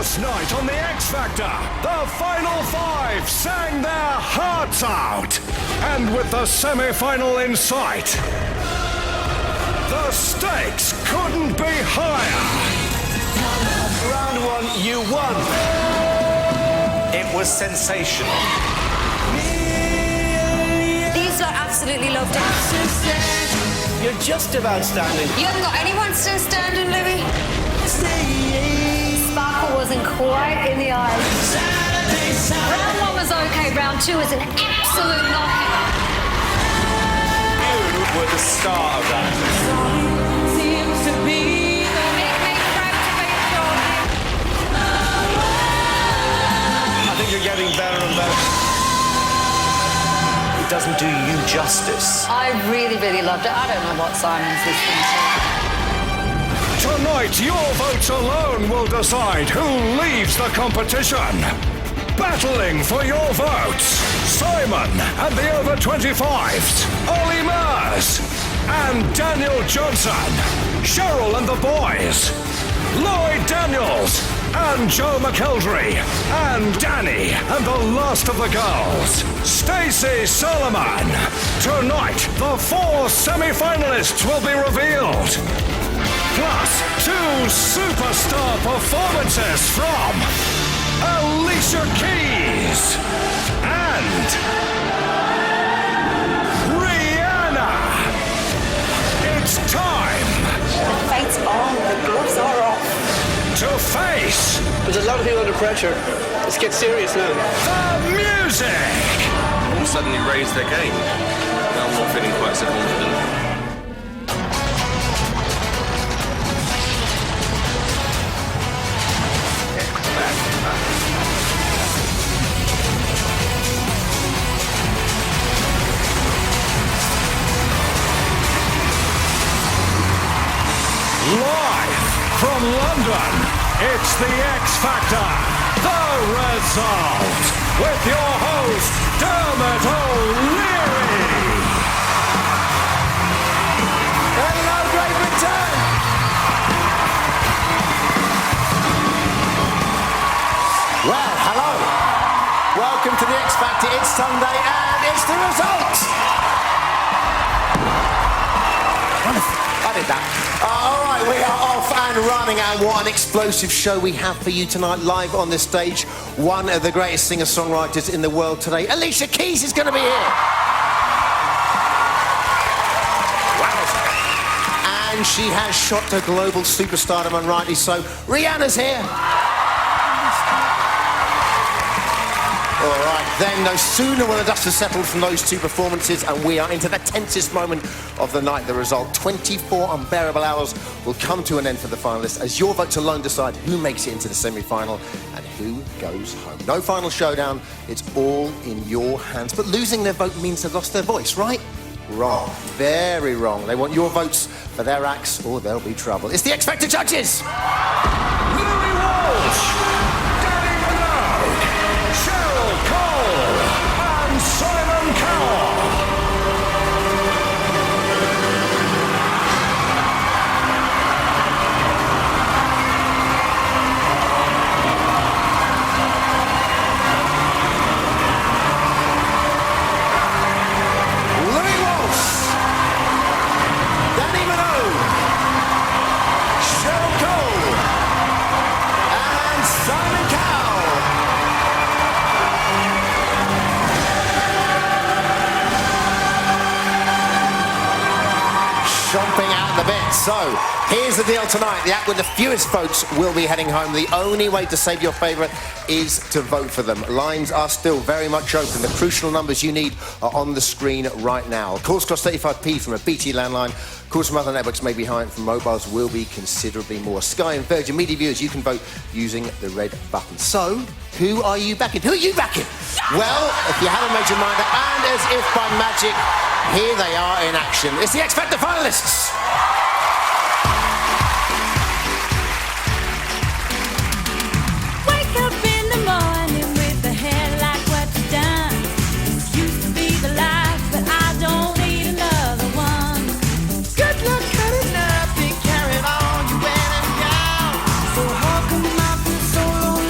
Last night on The X Factor, the final five sang their hearts out. And with the semi-final in sight, the stakes couldn't be higher. Round one, you won. It was sensational. These lot absolutely loved it. You're just about standing. You haven't got anyone still standing, Louis? Sparkle wasn't quite in the eyes. Round one was okay, round two was an absolute knockout. You were the star of that. Seems to be the nickname proud to be I think you're getting better and better. It doesn't do you justice. I really, really loved it. I don't know what Simon's listening to. Tonight, your votes alone will decide who leaves the competition. Battling for your votes, Simon and the over 25s, Ollie Murs and Daniel Johnson, Cheryl and the boys, Lloyd Daniels and Joe McElderry, and Danny and the last of the girls, Stacey Solomon. Tonight, the four semi-finalists will be revealed. Plus, two superstar performances from Alicia Keys and Rihanna. It's time. The fight's on, the gloves are off. To face. There's a lot of people under pressure. Let's get serious now. The music. All suddenly raised their game. Now I'm not feeling quite so confident. Live from London, it's the X Factor, The Result, with your host, Dermot O'Leary. Hello, Great Britain! Well, hello. Welcome to the X Factor. It's Sunday and it's the result. I did that. All right, we are off and running, and what an explosive show we have for you tonight. Live on this stage, one of the greatest singer-songwriters in the world today, Alicia Keys, is going to be here. And she has shot to global superstardom, and rightly so. Rihanna's here. All right, then, no sooner will the dust has settled from those two performances, and we are into the tensest moment of the night. The result, 24 unbearable hours, will come to an end for the finalists, as your votes alone decide who makes it into the semi-final and who goes home. No final showdown, it's all in your hands. But losing their vote means they've lost their voice, right? Wrong. Very wrong. They want your votes for their acts, or there'll be trouble. It's the X Factor judges! Louis Walsh, Danny Minogue, Cheryl Cole, and Simon Cowell. Louis Walsh, Danny Minogue, Cheryl Cole, and Simon Cowell. Chomping out the bit. So, here's the deal tonight. The act with the fewest votes will be heading home. The only way to save your favourite is to vote for them. Lines are still very much open. The crucial numbers you need are on the screen right now. Calls cost 35p from a BT landline. Calls from other networks may be higher, from mobiles will be considerably more. Sky and Virgin Media viewers, you can vote using the red button. So, who are you backing? Who are you backing? Well, if you haven't made your mind up, and as if by magic, here they are in action. It's the X Factor finalists. Wake up in the morning with the hair like what you done. Used to be the life, but I don't need another one. Good luck cutting up and carrying on, you went and gone. So how come I feel so lonely?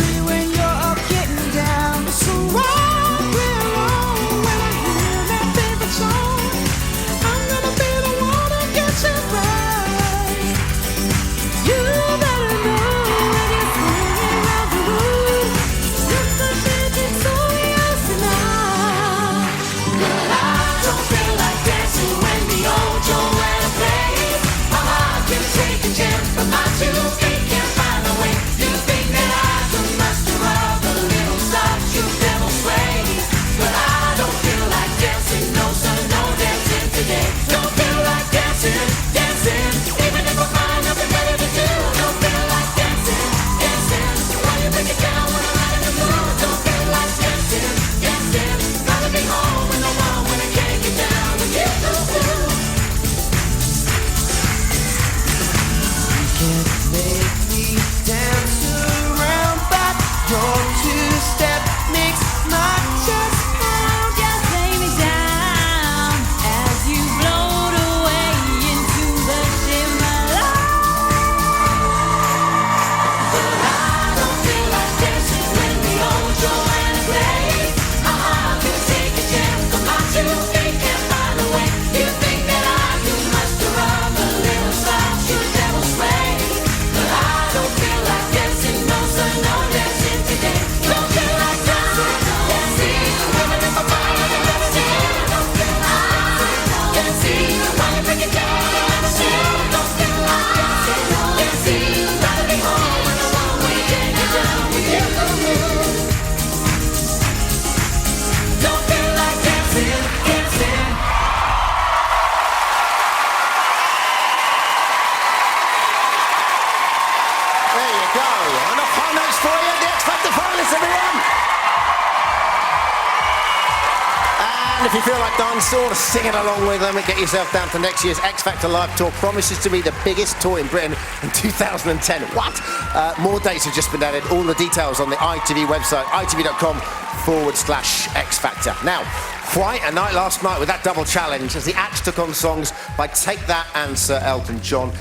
go. And the high notes for you, the X Factor finalists, everyone. And if you feel like dancing, singing along with them and get yourself down to next year's X Factor Live Tour, promises to be the biggest tour in Britain in 2010. What? More dates have just been added. All the details on the ITV website, itv.com/X Factor. Now, quite a night last night with that double challenge as the acts took on songs by Take That and Sir Elton John.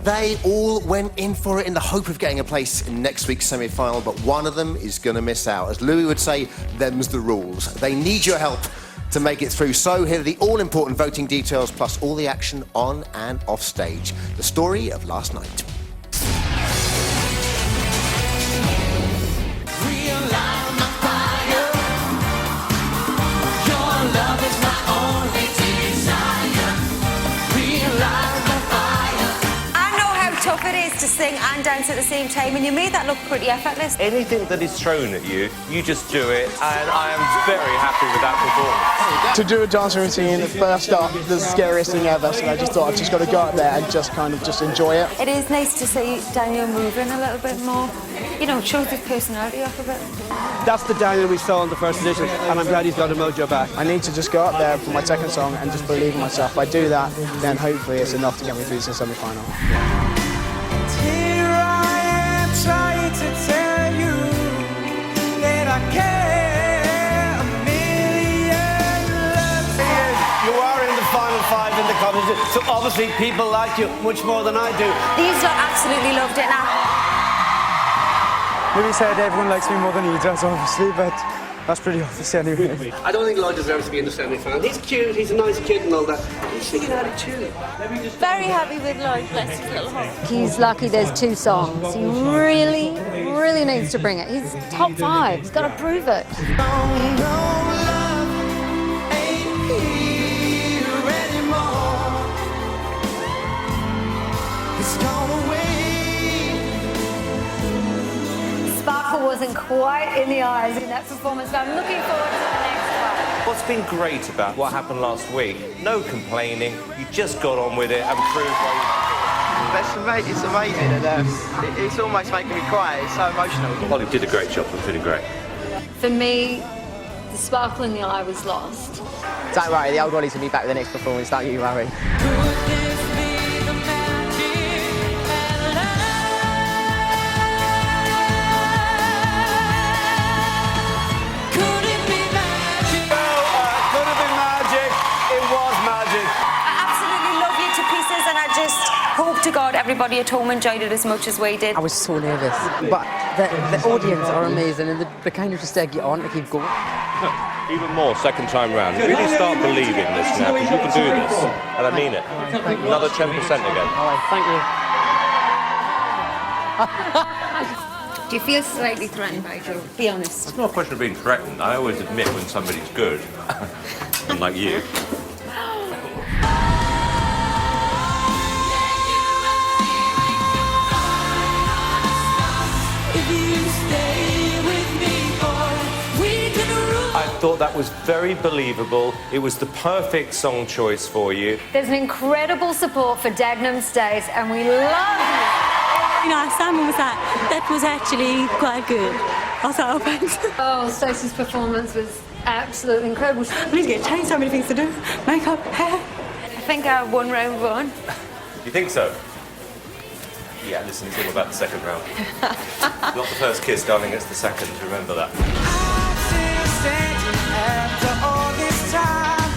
They all went in for it in the hope of getting a place in next week's semi-final, but one of them is going to miss out. As Louis would say, them's the rules. They need your help to make it through. So here are the all-important voting details, plus all the action on and off stage. The story of last night. Tough it is to sing and dance at the same time, and you made that look pretty effortless. Anything that is thrown at you, you just do it, and I am very happy with that performance. To do a dance routine, first up, the scariest thing ever, so I just thought I've just got to go up there and just kind of just enjoy it. It is nice to see Daniel moving a little bit more. You know, it shows his personality off a bit. That's the Daniel we saw in the first edition, and I'm glad he's got a mojo back. I need to just go up there for my second song and just believe in myself. If I do that, then hopefully it's enough to get me through to the semi-final. Here I am trying to tell you that I care a million loves. You are in the final 5 in the competition, so obviously people like you much more than I do. These lot absolutely loved it. Now, Maybe said everyone likes me more than he does, obviously, but that's pretty obvious anyway. I don't think Lloyd deserves to be in the semi-final. He's cute, he's a nice kid and all that. He's singing out of tune. very happy with Lloyd, bless his little heart. He's lucky there's 2 songs. He really, really needs to bring it. He's top 5. He's got to prove it. Sparkle wasn't quite in the eyes in that performance, but I'm looking forward to the next one. What's been great about what happened last week, no complaining, you just got on with it and proved why It's amazing, and it's almost making me cry. It's so emotional. Ollie did a great job, I'm feeling great. For me, the sparkle in the eye was lost. Don't worry, the old Ollie's going to be back with the next performance, don't you worry. And I just hope to God everybody at home enjoyed it as much as we did. I was so nervous, but the audience are amazing and they kind of just egg you on to keep going. Even more second time round. Really start believing this now, because you can do this. And I mean it. Another 10% again. All right, thank you. Do you feel slightly threatened by Joe? Be honest. It's not a question of being threatened. I always admit when somebody's good. Unlike you. I thought that was very believable. It was the perfect song choice for you. There's an incredible support for Dagenham State, and we love you. You know, Simon was like, that was actually quite good. I was like, oh, thanks. Oh, Stacey's performance was absolutely incredible. We need to get changed, so many things to do. Makeup, hair. I think I won round 1. You think so? Yeah, listen, it's all about the second round. Not the first kiss, darling, it's the second. Remember that. After all this time,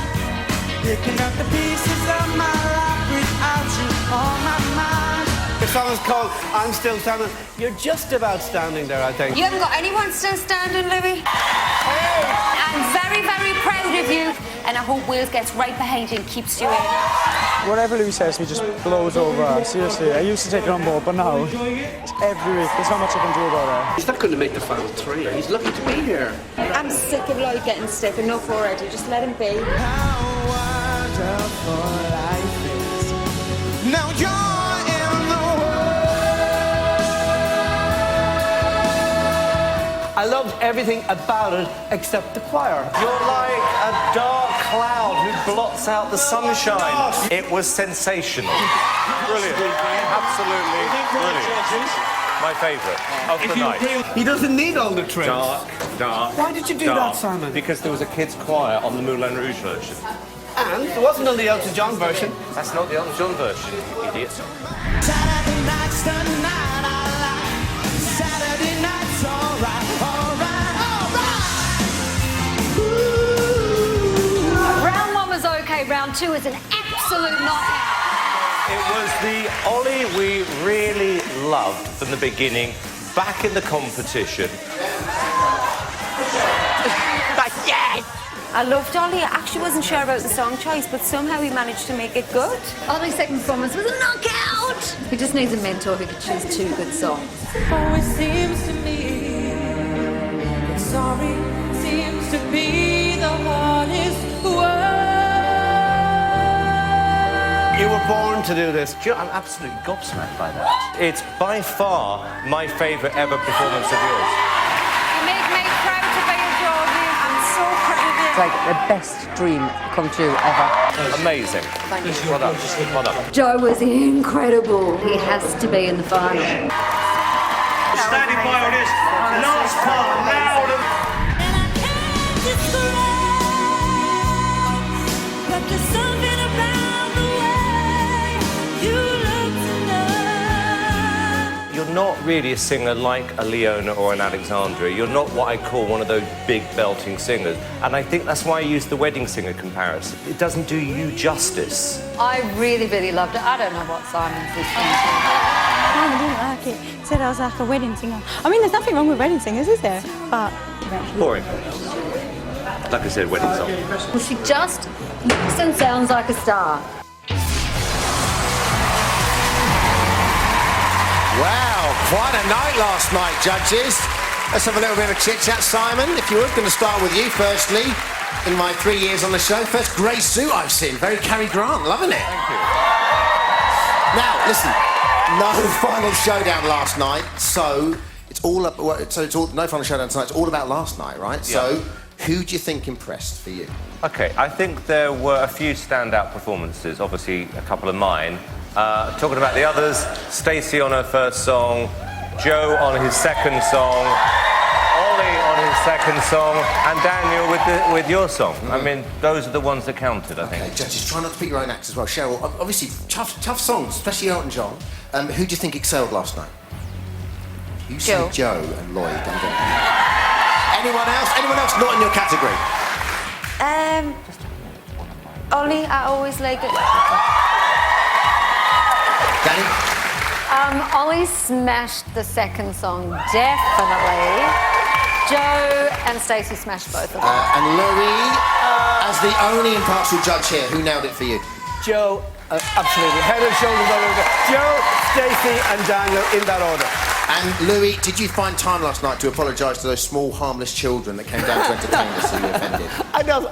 picking up the pieces of my life without you on my mind. The song's called I'm Still Standing. You're just about standing there, I think. You haven't got anyone still standing, Louis? I'm very, very proud of you, and I hope Wales gets right behind you and keeps you in. Whatever Louis says to me just blows over. Seriously, I used to take it on board, but now, it's every week. There's so much I can do about it. He's not going to make the final 3. He's lucky to be here. I'm sick of Lloyd getting stiff. Enough already. Just let him be. How wonderful life is. Now you're in the world. I loved everything about it except the choir. You're like a dark cloud who blots out the sunshine. It was sensational. Brilliant. Absolutely brilliant. My favourite of the night. He doesn't need all the tricks. Dark. Why did you do dark. that, Simon? Because there was a kids' choir on the Moulin Rouge version. And it wasn't on the Elton John version. That's not the Elton John version, idiot. Saturday night's the night I like. Saturday night's alright, alright, alright. Round one was okay, round two is an absolute knockout. It was the Ollie we really loved from the beginning, back in the competition. Yes! I loved Ollie. I actually wasn't sure about the song choice, but somehow he managed to make it good. Ollie's second performance was a knockout. He just needs a mentor who could choose two good songs. Oh, it seems to me that sorry seems to be the hardest word. You were born to do this. I'm absolutely gobsmacked by that. It's by far my favourite ever performance of yours. You make me proud to be a Geordie. I'm so proud of you. It's like the best dream come true ever. Amazing. Thank you. Well done. Well done. Joe was incredible. He has to be in the final. Standing by on this last part, loud and... And I can't describe, but there's something about the way you look tonight. You're not really a singer like a Leona or an Alexandra. You're not what I call one of those big belting singers. And I think that's why I use the wedding singer comparison. It doesn't do you justice. I really, really loved it. I don't know what Simon's listening to. I didn't like it. Said I was like a wedding singer. I mean, there's nothing wrong with wedding singers, is there? But Boring. Like I said, wedding song. Well, she just looks and sounds like a star. Wow, quite a night last night, judges. Let's have a little bit of a chit-chat. Simon, if you would, going to start with you firstly. In my 3 years on the show, first grey suit I've seen. Very Cary Grant, loving it. Thank you. Now, listen, no final showdown last night, so it's all no final showdown tonight. It's all about last night, right? Yeah. So, who do you think impressed for you? Okay, I think there were a few standout performances, obviously a couple of mine. Talking about the others, Stacey on her first song, Joe on his second song, Ollie on his second song, and Daniel with your song. I mean, those are the ones that counted, I think. Okay, judges, try not to pick your own acts as well. Cheryl, obviously, tough songs, especially Elton John. Who do you think excelled last night? You Joe. said Joe and Lloyd. Anyone else? Anyone else not in your category? Ollie, I always like it. Danny? Ollie smashed the second song, definitely. Joe and Stacey smashed both of them. And Louis, as the only impartial judge here, who nailed it for you? Joe, absolutely. Head and shoulders all over. Joe, Stacey and Daniel in that order. And Louis, did you find time last night to apologise to those small, harmless children that came down to entertain us who you offended?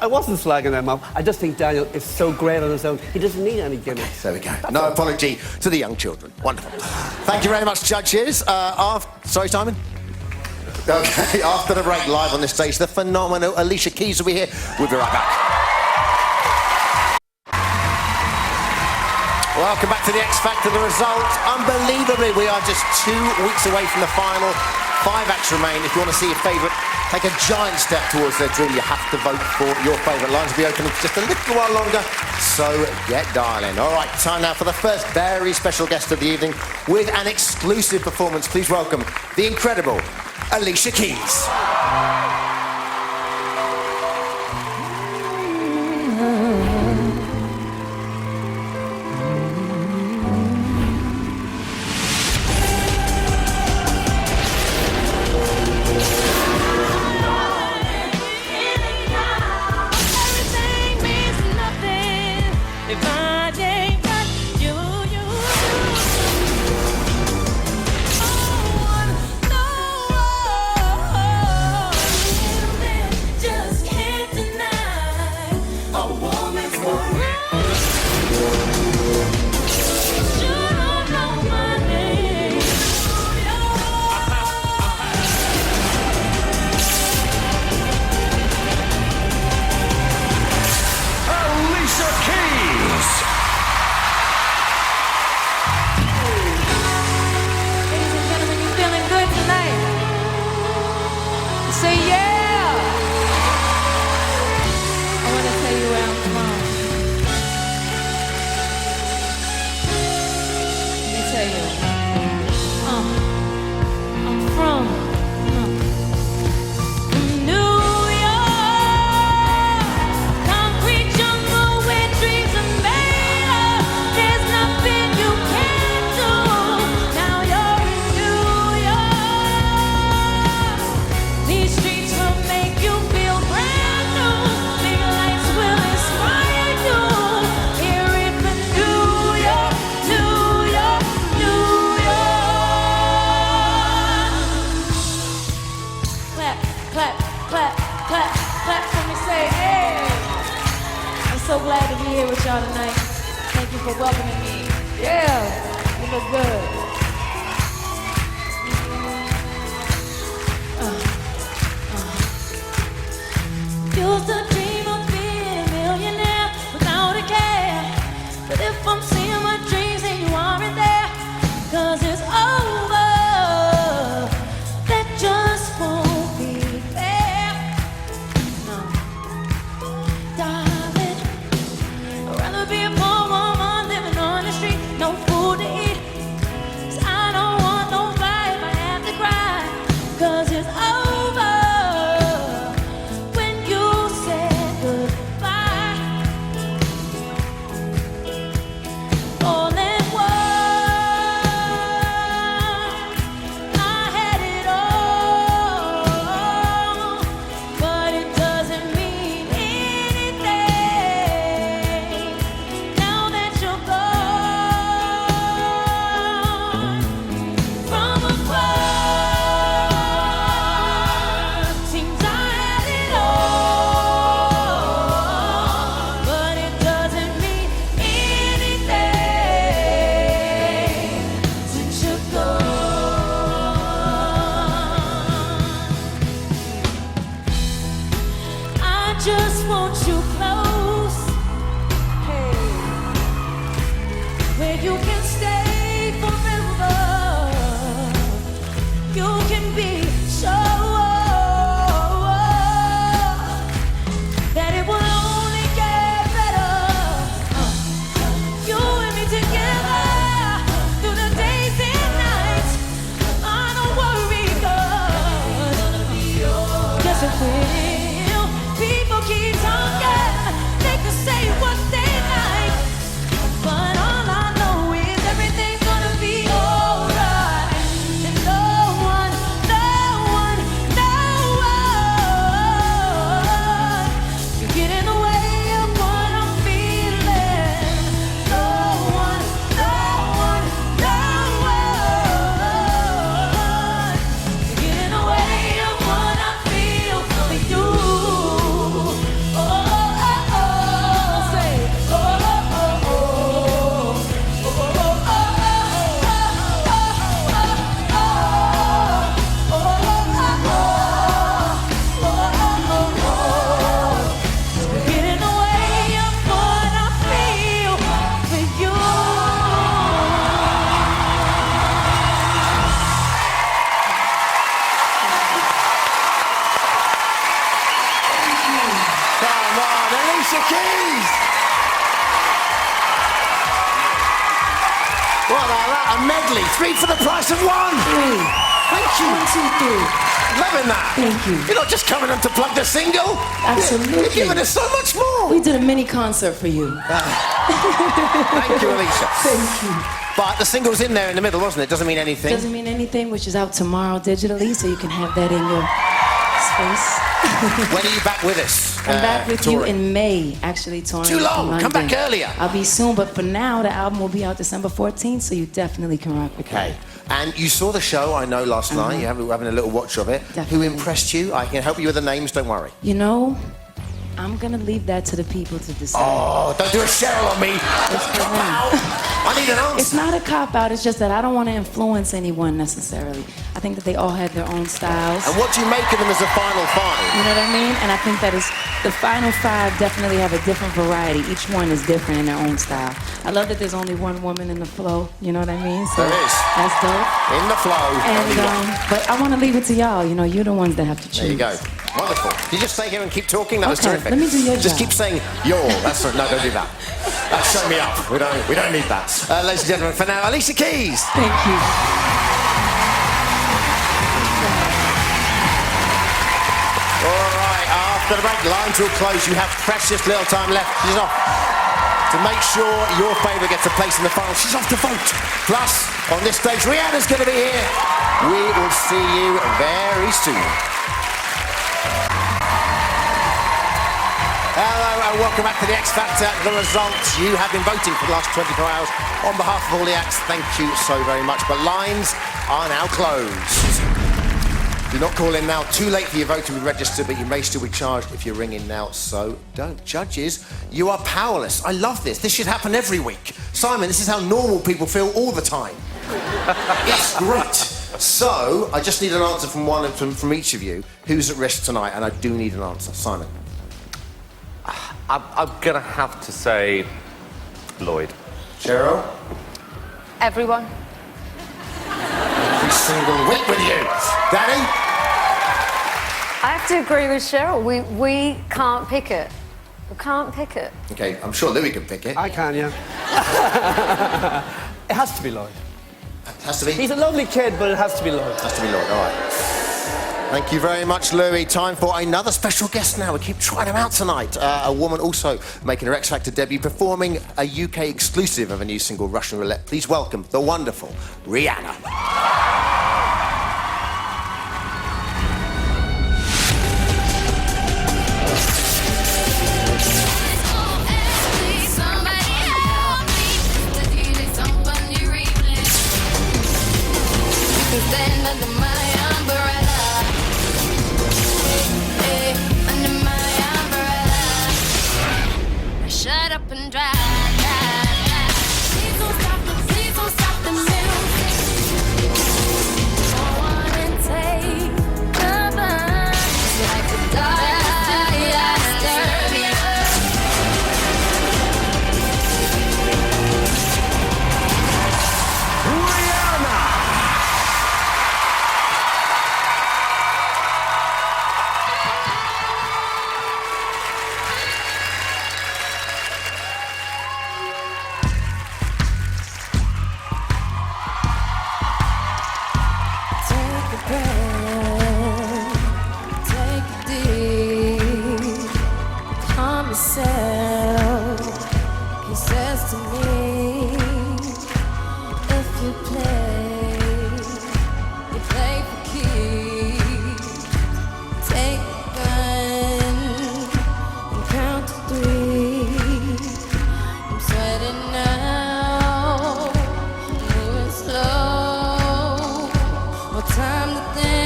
I wasn't slagging them off. I just think Daniel is so great on his own. He doesn't need any gimmicks. There we go. No apology to the young children. Wonderful. Thank you very much, judges. Sorry, Simon? Okay, after the break, live on the stage, the phenomenal Alicia Keys will be here. We'll be right back. Welcome back to the X Factor. The results, unbelievably, we are just 2 weeks away from the final. 5 acts remain. If you want to see your favourite take a giant step towards their dream, you have to vote for your favourite. Lines will be open just a little while longer, so get dialing. All right, time now for the first very special guest of the evening with an exclusive performance. Please welcome the incredible Alicia Keys. y'all tonight. Thank you for welcoming me. Yeah, you look good. Used to dream of being a millionaire without a care. But if I'm seeing my dreams and you aren't there, 'cause it's over, that just won't be fair. No, darling, I'd rather be a poor woman living on the street, no food to eat. 'Cause I don't want nobody if I have to cry, 'cause it's over. Just want you close, hey, where you can stay forever. You can be sure that it will only get better. You and me together through the days and nights. I don't worry, 'cause yes, it will. People keep talking, they can say what they like, but all I know is everything's gonna be alright. And no one can get in the way of what I'm feeling. No one can get in the way of what I feel for you. Alicia Keys! What a medley. 3 for the price of 1. 3. Thank you. 1, 2, 3. Loving that. Thank you. You're not just coming up to plug the single. Absolutely. You're giving us so much more. We did a mini concert for you. Thank you, Alicia. Thank you. But the single's in there in the middle, wasn't it? Doesn't mean anything. Doesn't mean anything, which is out tomorrow digitally, so you can have that in your space. When are you back with us? I'm back with touring? you in May, actually touring. Too long. in Come back London. earlier. I'll be soon, but for now, the album will be out December 14th, so you definitely can rock with Okay. that. And you saw the show, I know, last night. You're having a little watch of it. Definitely. Who impressed you? I can help you with the names, don't worry. You know, I'm gonna leave that to the people to decide. Oh, don't do a Cheryl on me. Cop out. I need an answer. It's not a cop-out, it's just that I don't want to influence anyone necessarily. I think that they all have their own styles. And what do you make of them as a final 5? You know what I mean? And I think that is the final 5 definitely have a different variety. Each one is different in their own style. I love that there's only one woman in the flow. You know what I mean? So There is. That's dope. In the flow. And but I want to leave it to y'all. You know, you're the ones that have to choose. There you go. Wonderful. You just stay here and keep talking. That was Okay, terrific. let me do your Just job. keep saying "you're." That's no, don't do that. That's shut me up. We don't need that. Ladies and gentlemen, for now, Alicia Keys. Thank you. All right. After the break, lines will close. You have precious little time left. She's off to make sure your favourite gets a place in the final. She's off to vote. Plus, on this stage, Rihanna's going to be here. We will see you very soon. Hello and welcome back to the X Factor. The results, you have been voting for the last 24 hours. On behalf of all the acts, thank you so very much. But lines are now closed. Do not call in now. Too late for your vote to be registered, but you may still be charged if you ring in now, so don't. Judges, you are powerless. I love this. This should happen every week. Simon, this is how normal people feel all the time. It's great. So, I just need an answer from each of you. Who's at risk tonight? And I do need an answer. Simon. I'm going to have to say Lloyd. Cheryl? Everyone. Every single week with you. Danny? I have to agree with Cheryl. We can't pick it. We can't pick it. OK, I'm sure Louis can pick it. I can, yeah. It has to be Lloyd. It has to be? He's a lovely kid, but it has to be Lloyd. Has to be Lloyd, all right. Thank you very much, Louis. Time for another special guest now. We keep trying him out tonight. A woman also making her X Factor debut, performing a UK exclusive of a new single, Russian Roulette. Please welcome the wonderful Rihanna. Shut up and drive. Please don't stop the music. Go on and take cover. It's like a he says to me, if you play for keeps. Take a gun and count to 3. I'm sweating now, moving slow. More time to think.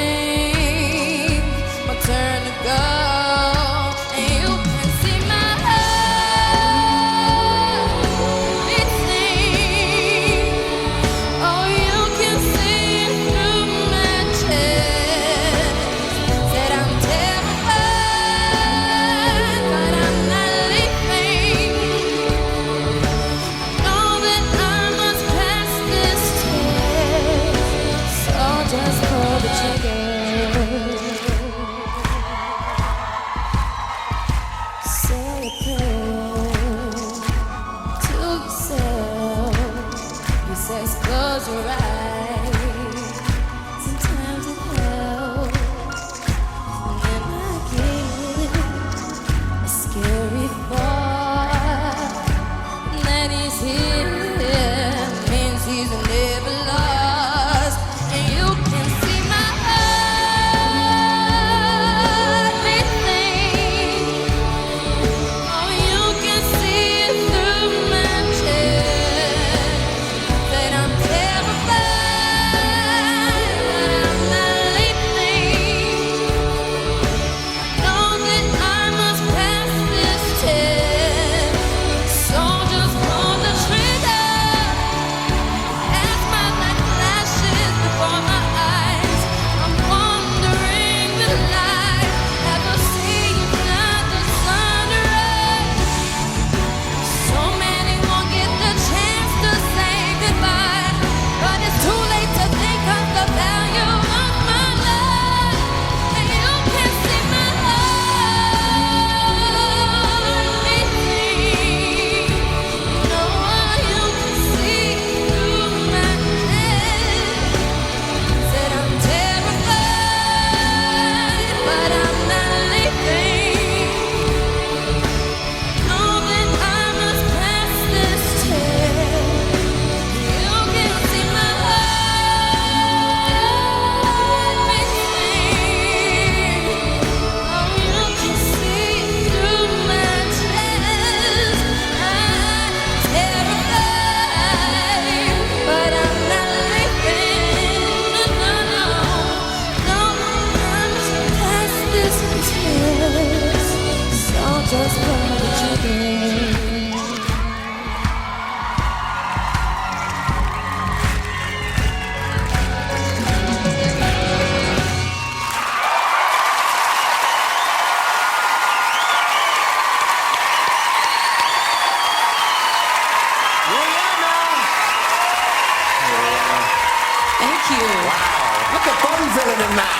you. Wow. Look at Bond villain in that.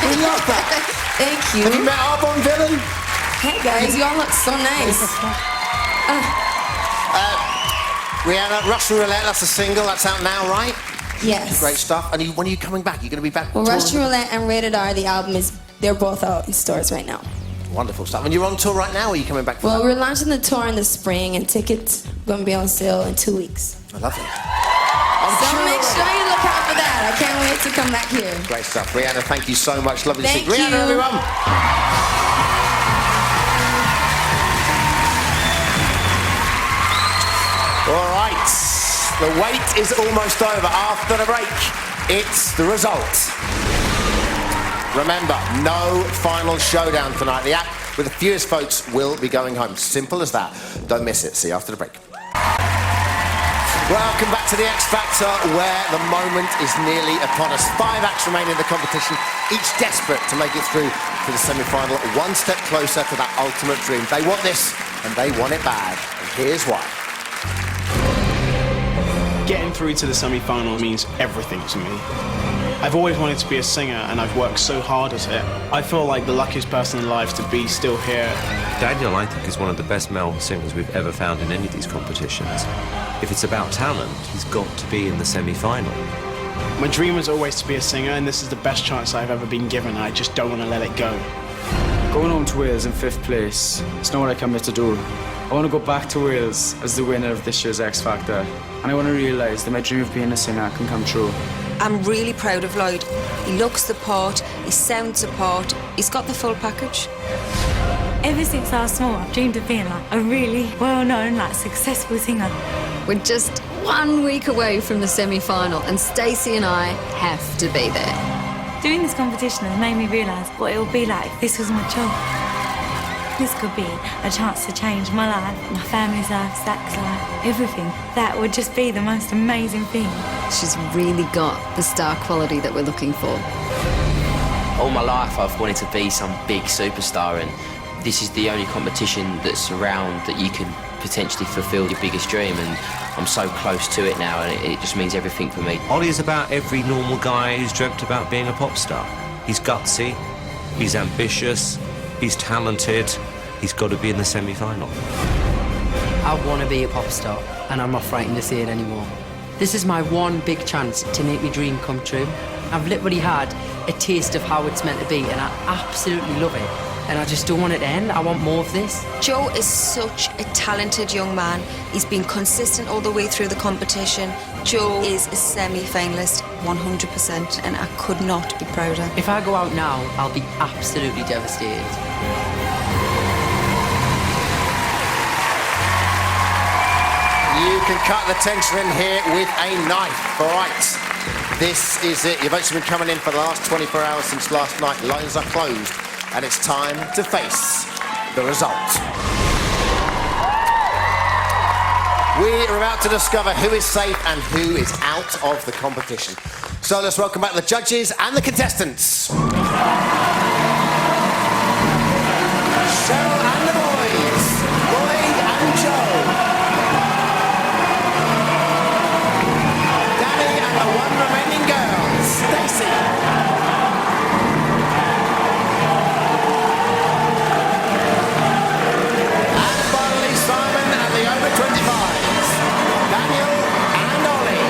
We love that. Thank you. Have you met our Bond villain? Hey guys, you all look so nice. Rihanna, Russian Roulette, that's a single. That's out now, right? Yes. Great stuff. And when are you coming back? You're going to be back? Well, touring? Russian Roulette and Rated R, the album they're both out in stores right now. Wonderful stuff. And you're on tour right now, or are you coming back for Well, that? we're launching the tour in the spring, and tickets going to be on sale in 2 weeks. I love it. So make sure you look out for that. I can't wait to come back here. Great stuff. Rihanna, thank you so much. Lovely Thank to see you. Rihanna, you. everyone. All right. The wait is almost over. After the break, it's the result. Remember, no final showdown tonight. The act with the fewest votes will be going home. Simple as that. Don't miss it. See you after the break. Welcome back to the X Factor, where the moment is nearly upon us. 5 acts remain in the competition, each desperate to make it through to the semi-final, one step closer to that ultimate dream. They want this, and they want it bad. And here's why. Getting through to the semi-final means everything to me. I've always wanted to be a singer, and I've worked so hard at it. I feel like the luckiest person alive to be still here. Daniel, I think, is one of the best male singers we've ever found in any of these competitions. If it's about talent, he's got to be in the semi-final. My dream was always to be a singer, and this is the best chance I've ever been given. I just don't want to let it go. Going home to Wales in 5th place, it's not what I came here to do. I want to go back to Wales as the winner of this year's X Factor, and I want to realise that my dream of being a singer can come true. I'm really proud of Lloyd. He looks the part, he sounds the part, he's got the full package. Ever since I was small, I've dreamed of being like a really well-known, successful singer. We're just 1 week away from the semi-final, and Stacey and I have to be there. Doing this competition has made me realise what it would be like if this was my job. This could be a chance to change my life, my family's life, Zach's life, everything. That would just be the most amazing thing. She's really got the star quality that we're looking for. All my life I've wanted to be some big superstar, and this is the only competition that's around that you can potentially fulfill your biggest dream, and I'm so close to it now, and it just means everything for me. Ollie is about every normal guy who's dreamt about being a pop star. He's gutsy, he's ambitious, he's talented, he's got to be in the semi-final. I want to be a pop star, and I'm not frightened to say it anymore. This is my one big chance to make my dream come true. I've literally had a taste of how it's meant to be, and I absolutely love it. And I just don't want it to end. I want more of this. Joe is such a talented young man. He's been consistent all the way through the competition. Joe is a semi-finalist, 100%, and I could not be prouder. If I go out now, I'll be absolutely devastated. You can cut the tension in here with a knife. All right, this is it. Your votes have been coming in for the last 24 hours since last night. Lines are closed, and it's time to face the result. We are about to discover who is safe and who is out of the competition. So let's welcome back the judges and the contestants. Cheryl and the boys, Lloyd and Joe. Danny and the one remaining girl, Stacey. Simon and the over 25s, Daniel and Ollie.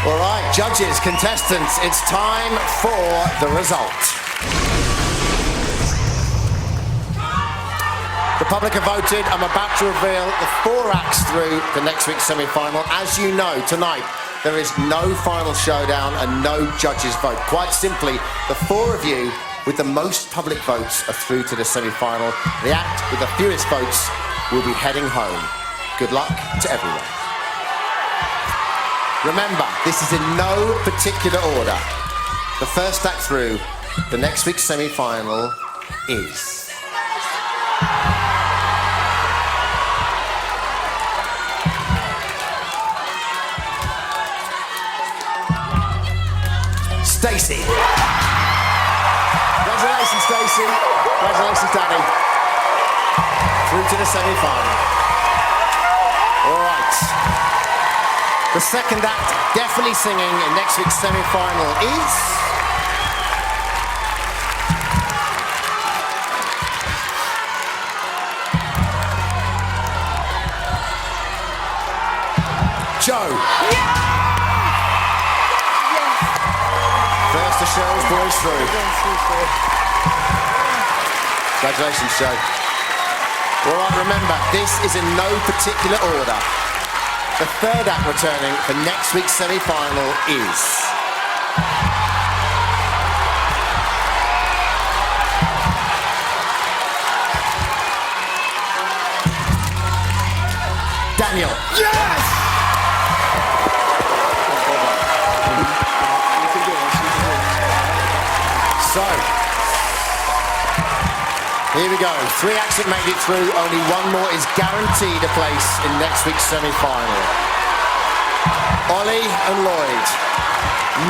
All right, judges, contestants, it's time for the result. The public have voted. I'm about to reveal the 4 acts through the next week's semi-final. As you know, tonight, there is no final showdown and no judges' vote. Quite simply, the 4 of you with the most public votes are through to the semi-final. The act with the fewest votes will be heading home. Good luck to everyone. Remember, this is in no particular order. The first act through the next week's semi-final is... Stacey. Congratulations, Stacey. Congratulations, Danny. through to the semi-final. All right. The second act, definitely singing in next week's semi-final is... Joe. First of Cheryl's boys through. Congratulations, Joe. All right, remember, this is in no particular order. The third act returning for next week's semi-final is... Daniel. Yes! So, here we go. 3 acts that made it through. Only one more is guaranteed a place in next week's semi-final. Ollie and Lloyd.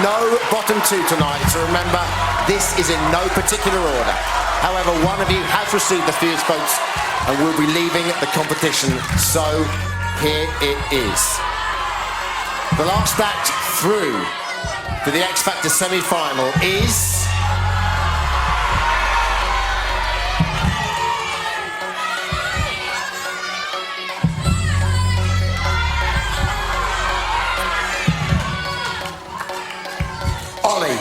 No bottom 2 tonight, so remember, this is in no particular order. However, one of you has received the fewest votes and will be leaving the competition. So, here it is. The last act through to the X Factor semi-final is... Ollie.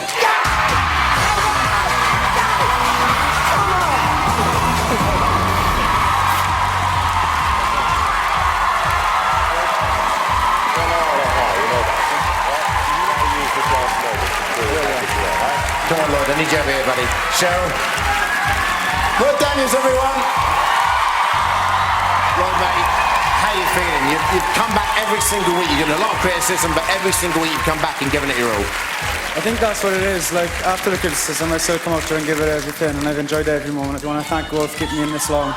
Come on, Lloyd, I need you over here, buddy. Cheryl. Lloyd Daniels, everyone. Lloyd, mate, how you feeling? You've come back every single week. You're getting a lot of criticism, but every single week you've come back and given it your all. I think that's what it is. Like, after the criticism, I still come up there and give it everything, and I've enjoyed every moment. I want to thank God for keeping me in this long.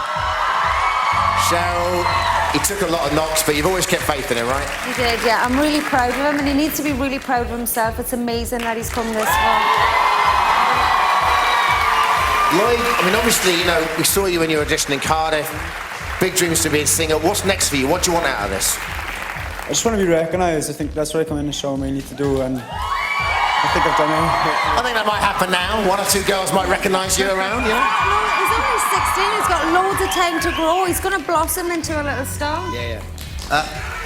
Cheryl, he took a lot of knocks, but you've always kept faith in him, right? He did, yeah. I'm really proud of him, and he needs to be really proud of himself. It's amazing that he's come this far. Lloyd, I mean, obviously, you know, we saw you when you were auditioning in Cardiff. Big dreams to be a singer. What's next for you? What do you want out of this? I just want to be recognised. I think that's what I come in the show mainly to do, and I think I've done it. I think that might happen now. 1 or 2 girls might recognise you around, you know? No, he's only 16. He's got loads of time to grow. He's going to blossom into a little star. Yeah.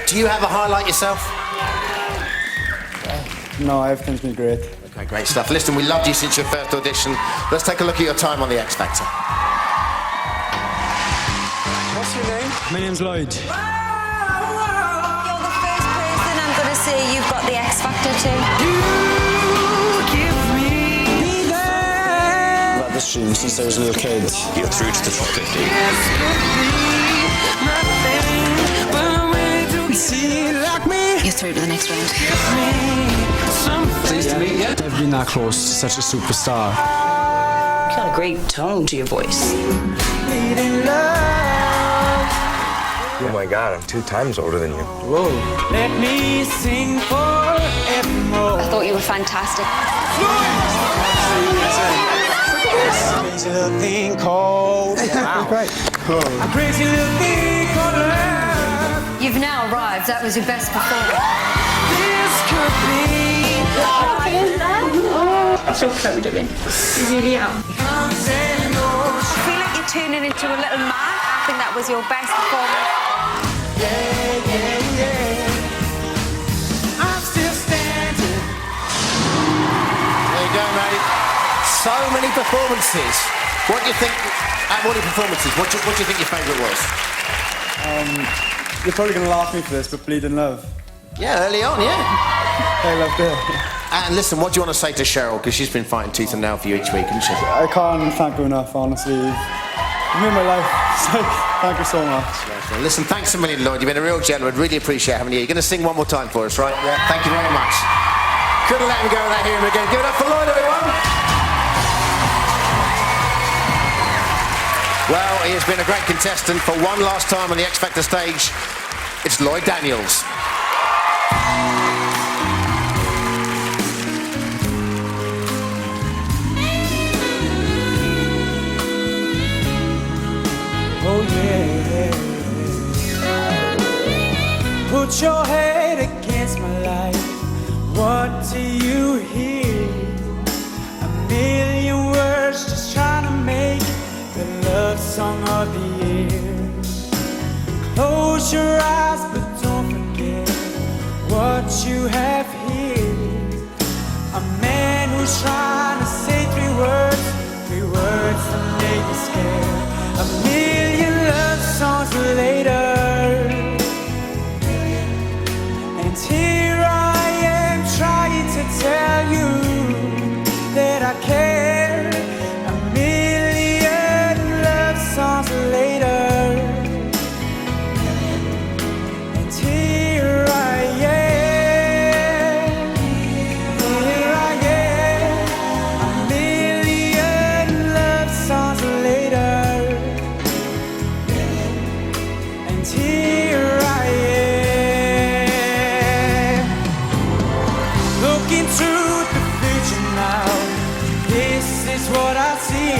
Do you have a highlight yourself? No, everything's been great. Okay, great stuff. Listen, we loved you since your first audition. Let's take a look at your time on the X Factor. What's your name? My name's Lloyd. You're the first person I'm going to say you've got the X Factor to. I've had this dream since I was a little kid. You're through to the top 50. You're through to the next round. Pleased to meet you. I've been that close to such a superstar. You got a great tone to your voice. Oh my God, I'm 2 times older than you. Whoa. Let me sing forevermore. I thought you were fantastic. Crazy little thing called. Wow. Great. A crazy little thing called love. You've now arrived. That was your best performance. This could be. I'm so proud of him. You really am. I feel like you're turning into a little man. I think that was your best performance. I'm still standing. There you go, mate. So many performances. What do you think? At what performances? What do you think your favourite was? You're probably going to laugh at me for this, but Bleed in Love. Yeah, early on, yeah. I loved it. And listen, what do you want to say to Cheryl? Because she's been fighting tooth and nail for you each week, hasn't she? I can't thank her enough, honestly. You've made my life. So, thank you so much. Well, listen, thanks a million, Lloyd. You've been a real gentleman. Really appreciate having you. You're going to sing one more time for us, right? Yeah. Thank you very much. Couldn't let him go without hearing him again. Give it up for Lloyd, everyone. Well, he has been a great contestant for one last time on the X Factor stage. It's Lloyd Daniels. Oh yeah. put your head against my life. What do you hear? A million words just trying to make the love song of the year. Close your eyes, but don't forget what you have here. A man who's trying to say three words that make you scared. A million love songs later, and here I am trying to tell you that I care. A million love songs later, and here I am, here I am. A million love songs later, and here I am. Looking to the future now, this is what I see.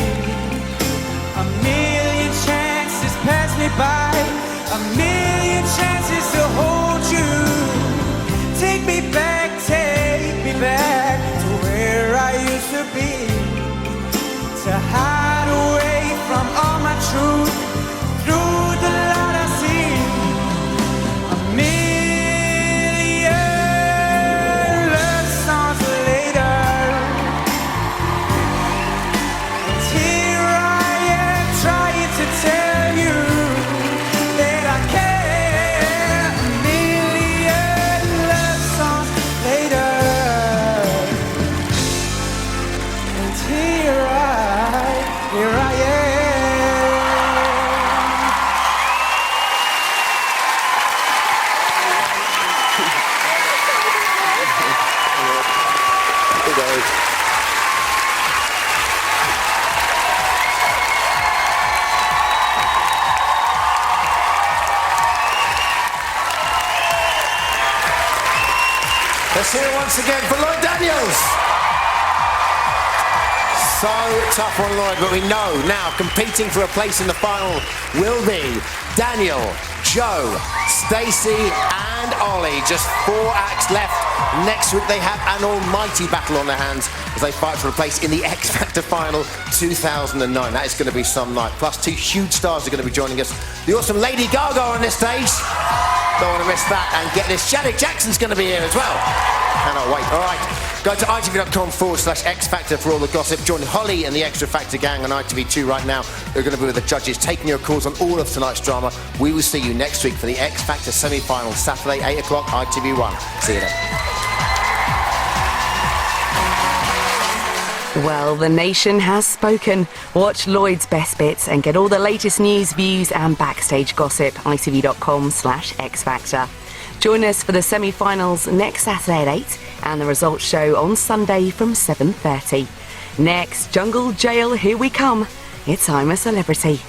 A million chances pass me by, a million chances to hold you. Take me back to where I used to be, to hide away from all my truth. Through the light I see a million love songs later, and here I am trying to tell you that I care. A million love songs later, and here I am. Let's hear it once again for Lloyd Daniels. So tough on Lloyd, but we know now competing for a place in the final will be Daniel, Joe, Stacey and Ollie. Just 4 acts left. Next week they have an almighty battle on their hands as they fight for a place in the X Factor Final 2009. That is going to be some night. Plus 2 huge stars are going to be joining us. The awesome Lady Gaga on this stage. Don't want to miss that. And get this, Janet Jackson's going to be here as well. Cannot wait. All right, go to itv.com/X Factor for all the gossip. Join Holly and the Extra Factor gang on ITV2 right now. They're going to be with the judges, taking your calls on all of tonight's drama. We will see you next week for the X Factor semi-final, Saturday, 8 o'clock, ITV1. See you then. Well, the nation has spoken. Watch Lloyd's Best Bits and get all the latest news, views and backstage gossip. ITV.com/X Factor. Join us for the semi-finals next Saturday at 8 and the results show on Sunday from 7:30. Next, Jungle Jail, here we come. It's I'm a Celebrity.